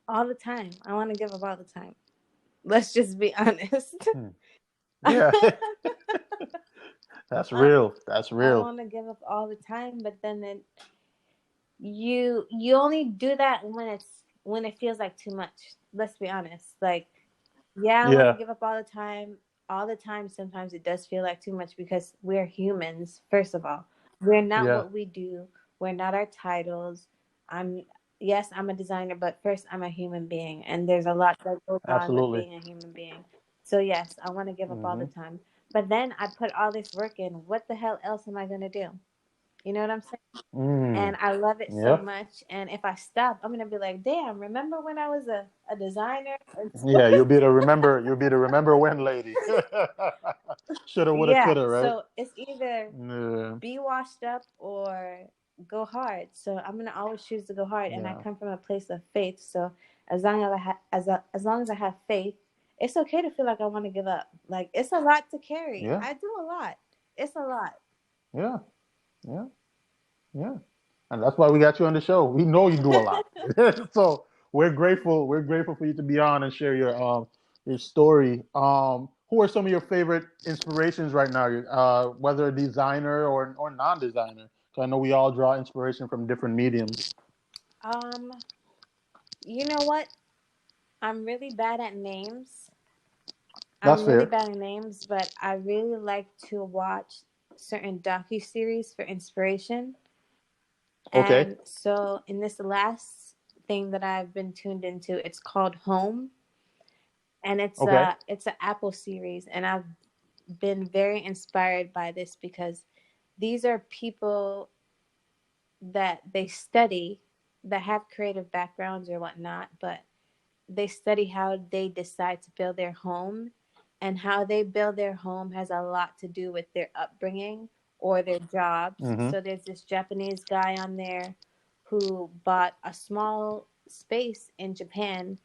All the time. I want to give up all the time. Let's just be honest. Hmm. Yeah. That's I, real. That's I real. want to give up all the time, but then you only do that when it feels like too much. Let's be honest. Like, yeah, I want to Yeah. give up all the time. All the time, sometimes it does feel like too much, because we're humans. First of all, we're not Yeah. what we do. We're not our titles. I'm Yes, I'm a designer, but first I'm a human being, and there's a lot that goes on with Absolutely. being a human being. So yes, I want to give up all the Mm-hmm. time, but then I put all this work in. What the hell else am I gonna do? You know what I'm saying? Mm. And I love it so Yeah. much. And if I stop, I'm gonna be like, damn, remember when I was a designer? Yeah. You'll be the remember. You'll be the remember when lady. Shoulda, woulda, Yeah. coulda. Right. So it's either Yeah. be washed up or go hard. So I'm gonna always choose to go hard, and I Yeah. come from a place of faith. So as long as I have faith, it's okay to feel like I want to give up. Like, it's a lot to carry. Yeah. I do a lot. It's a lot. Yeah. Yeah. Yeah. And that's why we got you on the show. We know you do a lot. So we're grateful. We're grateful for you to be on and share your story. Who are some of your favorite inspirations right now? Whether a designer or non-designer. So I know we all draw inspiration from different mediums. Um, you know what? I'm really bad at names. That's I'm really fair. bad at names, but I really like to watch certain docu-series for inspiration. Okay. And so in this last thing that I've been tuned into, it's called Home, and Okay. it's an Apple series, and I've been very inspired by this, because these are people that they study, that have creative backgrounds or whatnot, but they study how they decide to build their home, and how they build their home has a lot to do with their upbringing or their jobs. Mm-hmm. So there's this Japanese guy on there who bought a small space in Japan,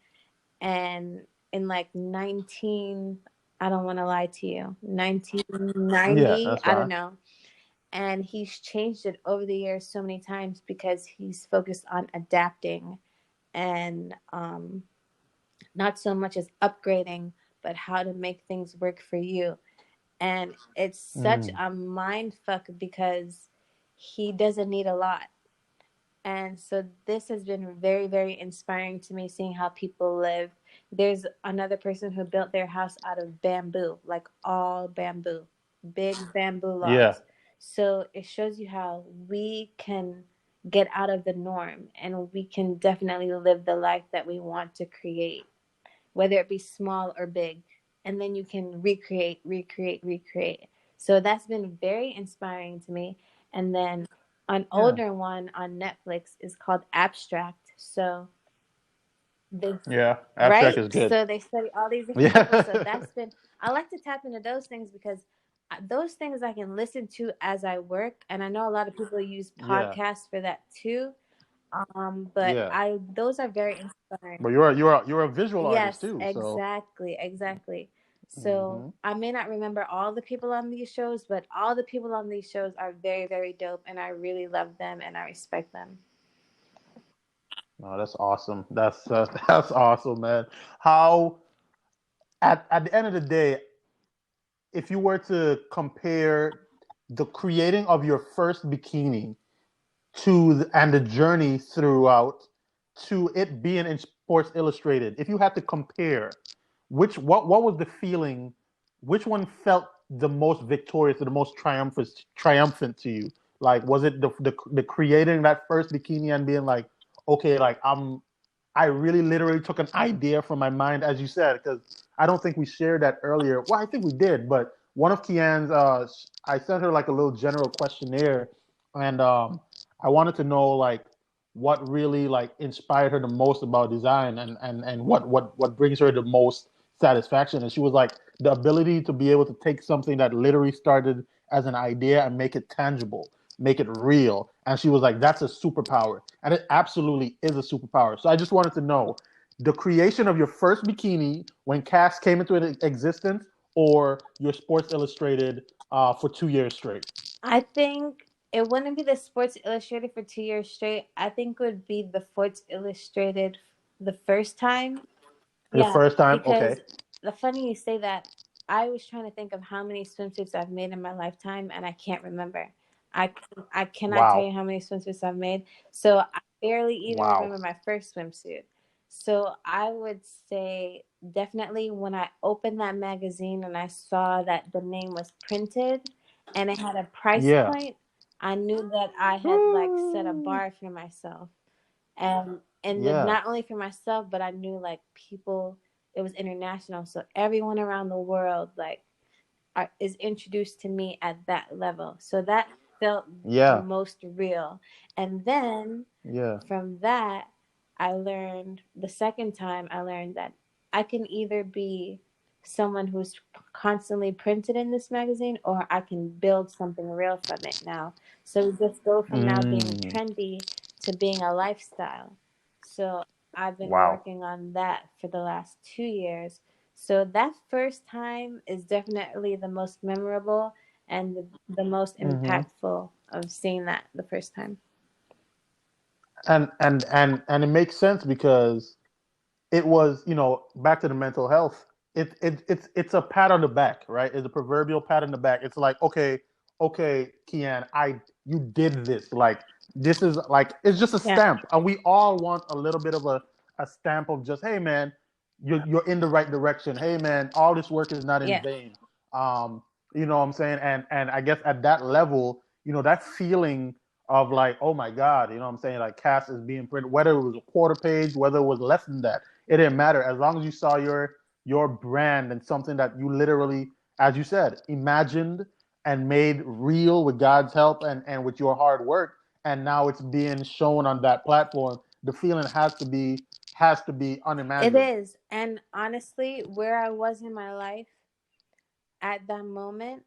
and in like 19, I don't want to lie to you, Yeah, 1990, that's I don't fine. know. And he's changed it over the years so many times, because he's focused on adapting, and not so much as upgrading, but how to make things work for you. And it's such Mm. a mind fuck, because he doesn't need a lot. And so this has been very, very inspiring to me, seeing how people live. There's another person who built their house out of bamboo, like all bamboo, big bamboo Yeah. logs. So it shows you how we can get out of the norm, and we can definitely live the life that we want to create, whether it be small or big. And then you can recreate, recreate, recreate. So that's been very inspiring to me. And then an Yeah. older one on Netflix is called Abstract. So they Yeah. Abstract right? is good. So they study all these different people. So Yeah. that's been, I like to tap into those things, because those things I can listen to as I work. And I know a lot of people use Yeah. podcasts for that too. But Yeah. those are very inspiring. But you're a visual artist Yes, too, so exactly, exactly. So I may not remember all the people on these shows, but all the people on these shows are very, very dope, and I really love them and I respect them. No, that's awesome. That's awesome, man. How at the end of the day, if you were to compare the creating of your first bikini and the journey throughout to it being in Sports Illustrated, if you had to compare, what was the feeling? Which one felt the most victorious or the most triumphant to you? Like, was it the creating that first bikini and being like, okay, like I really literally took an idea from my mind, as you said, because I don't think we shared that earlier. Well, I think we did, but one of Keiann's, I sent her like a little general questionnaire, and I wanted to know like what really like inspired her the most about design, and what brings her the most satisfaction. And she was like the ability to be able to take something that literally started as an idea and make it tangible, make it real. And she was like, that's a superpower. And it absolutely is a superpower. So I just wanted to know the creation of your first bikini when KASS came into existence, or your Sports Illustrated for 2 years straight. I think it wouldn't be the Sports Illustrated for 2 years straight. I think it would be the Sports Illustrated the first time. The Yeah, first time? Okay. because the funny you say that, I was trying to think of how many swimsuits I've made in my lifetime, and I can't remember. I I cannot tell you Wow. how many swimsuits I've made. So I barely even Wow. remember my first swimsuit. So I would say definitely when I opened that magazine and I saw that the name was printed and it had a price Yeah. point, I knew that I had like set a bar for myself. And then Yeah. not only for myself, but I knew like people, it was international, so everyone around the world like is introduced to me at that level, so that felt the Yeah. most real. And then Yeah. from that, I learned the second time, I learned that I can either be someone who's constantly printed in this magazine, or I can build something real from it now. So we just go from now being Mm. trendy to being a lifestyle. So I've been Wow. working on that for the last 2 years. So that first time is definitely the most memorable and the most Mm-hmm. impactful of seeing that the first time. And it makes sense because it was, back to the mental health. It's a pat on the back, right? It's a proverbial pat on the back. It's like, okay, Keiann, you did this. Like, this is like, it's just a Yeah. stamp, and we all want a little bit of a stamp of just, hey man, you're in the right direction. Hey man, all this work is not in Yeah. vain. You know what I'm saying? And I guess at that level, that feeling of like, oh my God, you know what I'm saying? Like, KASS is being printed, whether it was a quarter page, whether it was less than that, it didn't matter. As long as you saw your brand and something that you literally, as you said, imagined and made real with God's help and with your hard work, and now it's being shown on that platform, the feeling has to be It unimaginable. is. And honestly, where I was in my life at that moment,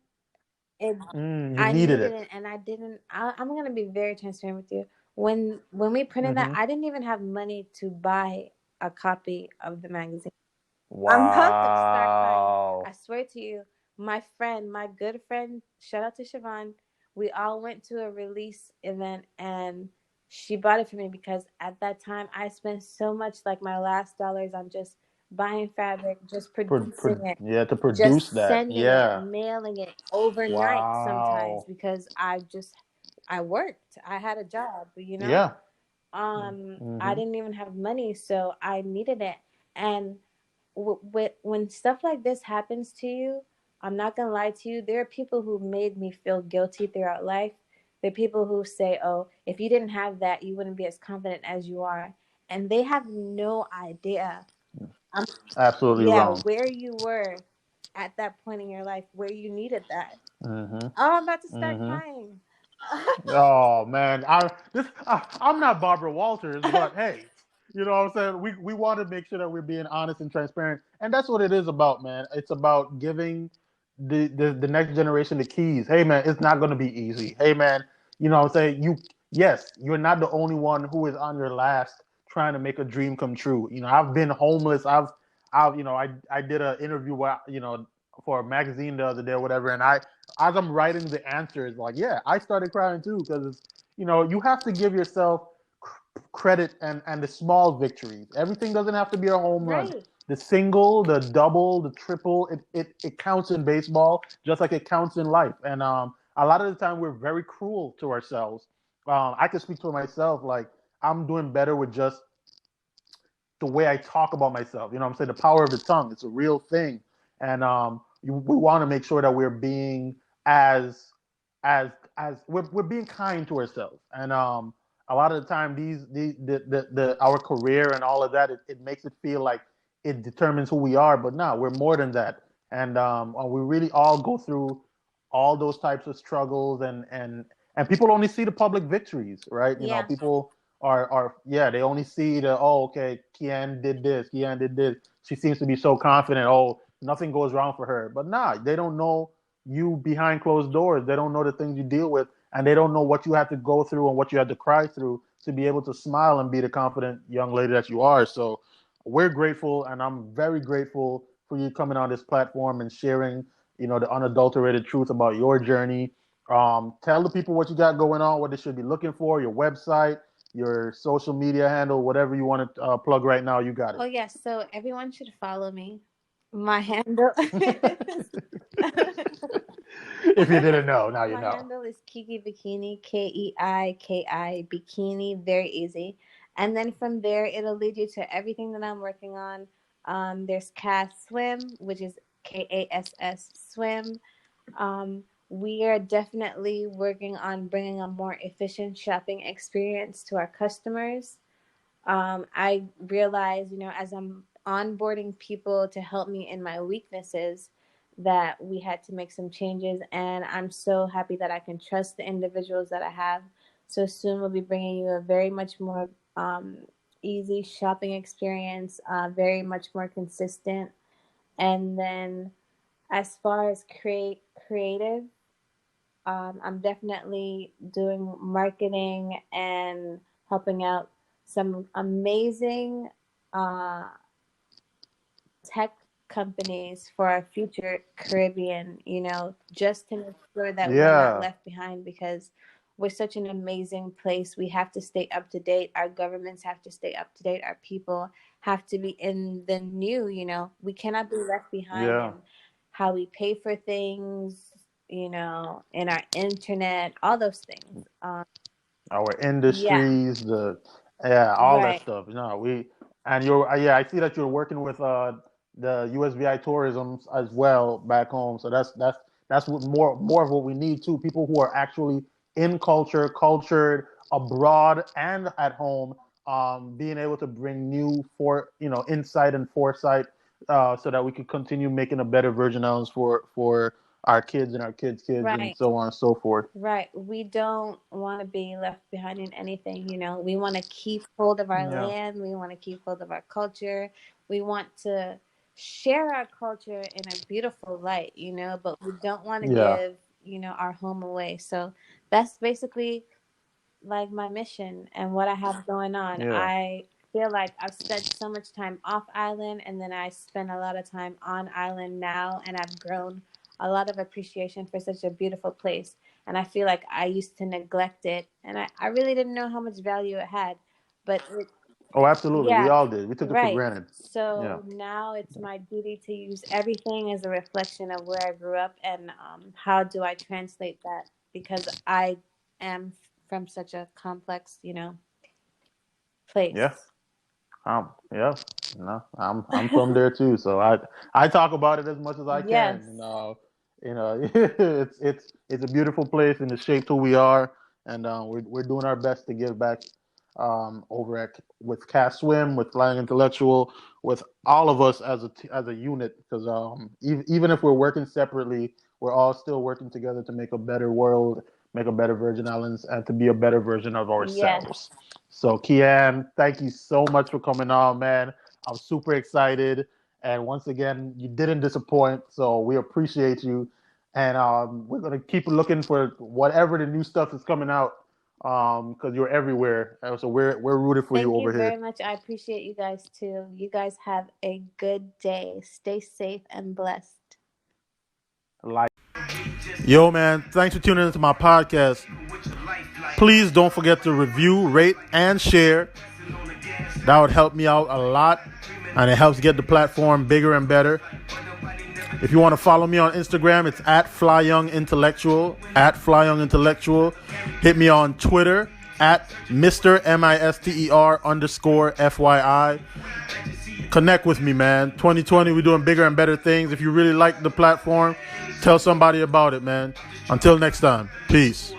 it You I needed needed it. it, and I didn't. I'm gonna be very transparent with you. When we printed that, Mm-hmm. I didn't even have money to buy a copy of the magazine. I'm about to start crying. I Wow. swear to you, my friend, my good friend, shout out to Siobhan. We all went to a release event and she bought it for me because at that time I spent so much, like my last dollars, on just buying fabric, just producing it, Yeah, to produce just that. sending it, Yeah. mailing it overnight sometimes Wow. because I worked. I had a job, you know? Yeah. I Mm-hmm. didn't even have money, so I needed it. And when stuff like this happens to you, I'm not gonna lie to you. There are people who made me feel guilty throughout life. There are people who say, "Oh, if you didn't have that, you wouldn't be as confident as you are," and they have no idea. Um, Absolutely yeah, wrong. where you were at that point in your life, where you needed that. Mm-hmm. Oh, I'm about to start Mm-hmm. crying. Oh man, I'm not Barbara Walters, but hey, you know what I'm saying? We want to make sure that we're being honest and transparent, and that's what it is about, man. It's about giving the next generation the keys. Hey man, it's not going to be easy. Hey man, you know what I'm saying? Yes, you're not the only one who is on your last trying to make a dream come true. I've been homeless. I did an interview for a magazine the other day or whatever, and as I'm writing the answers, like, yeah, I started crying too because you have to give yourself credit and the small victories. Everything doesn't have to be a home run. Right. The single, the double, the triple, it counts in baseball just like it counts in life. And a lot of the time we're very cruel to ourselves. I can speak for myself. Like I'm doing better with just the way I talk about myself. You know what I'm saying? The power of the tongue. It's a real thing. And we want to make sure that we're being as we're being kind to ourselves. And a lot of the time these the our career and all of that, it makes it feel like it determines who we are. But no, we're more than that. And we really all go through all those types of struggles and people only see the public victories, right? Yeah. People are yeah, they only see the, oh, okay, Keiann did this. She seems to be so confident. Oh, nothing goes wrong for her. But nah, they don't know you behind closed doors. They don't know the things you deal with, and they don't know what you had to go through and what you had to cry through to be able to smile and be the confident young lady that you are. So we're grateful, and I'm very grateful for you coming on this platform and sharing, the unadulterated truth about your journey. Tell the people what you got going on, what they should be looking for, your website, your social media handle, whatever you want to plug right now, you got Oh it. yes, so everyone should follow me. My handle If you didn't know, now you my know. handle is Kiki Bikini, Keiki Bikini, very easy. And then from there it'll lead you to everything that I'm working on. There's KASS Swim, which is KASS Swim. We are definitely working on bringing a more efficient shopping experience to our customers. I realize, as I'm onboarding people to help me in my weaknesses, that we had to make some changes. And I'm so happy that I can trust the individuals that I have. So soon we'll be bringing you a very much more easy shopping experience, very much more consistent. And then as far as creative, I'm definitely doing marketing and helping out some amazing uh, tech companies for our future Caribbean, just to make sure that we're not Yeah, left behind because we're such an amazing place. We have to stay up to date. Our governments have to stay up to date. Our people have to be in the new. We cannot be left behind yeah. in how we pay for things, in our internet, all those things. Our Yeah, industries, yeah, all that right. stuff. And you're yeah, I see that you're working with the USVI tourism as well back home. So that's what more of what we need too. People who are actually in culture, cultured abroad and at home, being able to bring new insight and foresight, so that we could continue making a better Virgin Islands for our kids and our kids' kids and Right. so on and so forth. Right. We don't want to be left behind in anything. We want to keep hold of our Yeah, land. We want to keep hold of our culture. We want to share our culture in a beautiful light, but we don't want to yeah, give, our home away. So that's basically like my mission and what I have going on. yeah. I feel like I've spent so much time off island and then I spend a lot of time on island now, and I've grown a lot of appreciation for such a beautiful place. And I feel like I used to neglect it and I really didn't know how much value it had. But Oh, absolutely. We yeah, all did. We took it for right. granted. Yeah. So now it's my duty to use everything as a reflection of where I grew up and how do I translate that because I am from such a complex, Yeah. place. Yeah. No, I'm from there too. So I talk about it as much as I Yes. can. It's a beautiful place and it's shaped who we are, and we're doing our best to give back, over at with KASS Swim, with Flying Intellectual, with all of us as a unit. Because even if we're working separately, we're all still working together to make a better world, make a better Virgin Islands, and to be a better version of ourselves. Yes. So, Keiann, thank you so much for coming on, man. I'm super excited. And once again, you didn't disappoint. So, we appreciate you. And we're going to keep looking for whatever the new stuff is coming out. because you're everywhere. And so we're rooted for you Thank you over very here. much. I appreciate you guys too. You guys have a good day. Stay safe and blessed. Like, yo, man, thanks for tuning into my podcast. Please don't forget to review, rate, and share. That would help me out a lot, and it helps get the platform bigger and better. If you want to follow me on Instagram, it's at FlyYoungIntellectual, at FlyYoungIntellectual. Hit me on Twitter at Mr. MISTER_FYI. Connect with me, man. 2020, we're doing bigger and better things. If you really like the platform, tell somebody about it, man. Until next time, peace.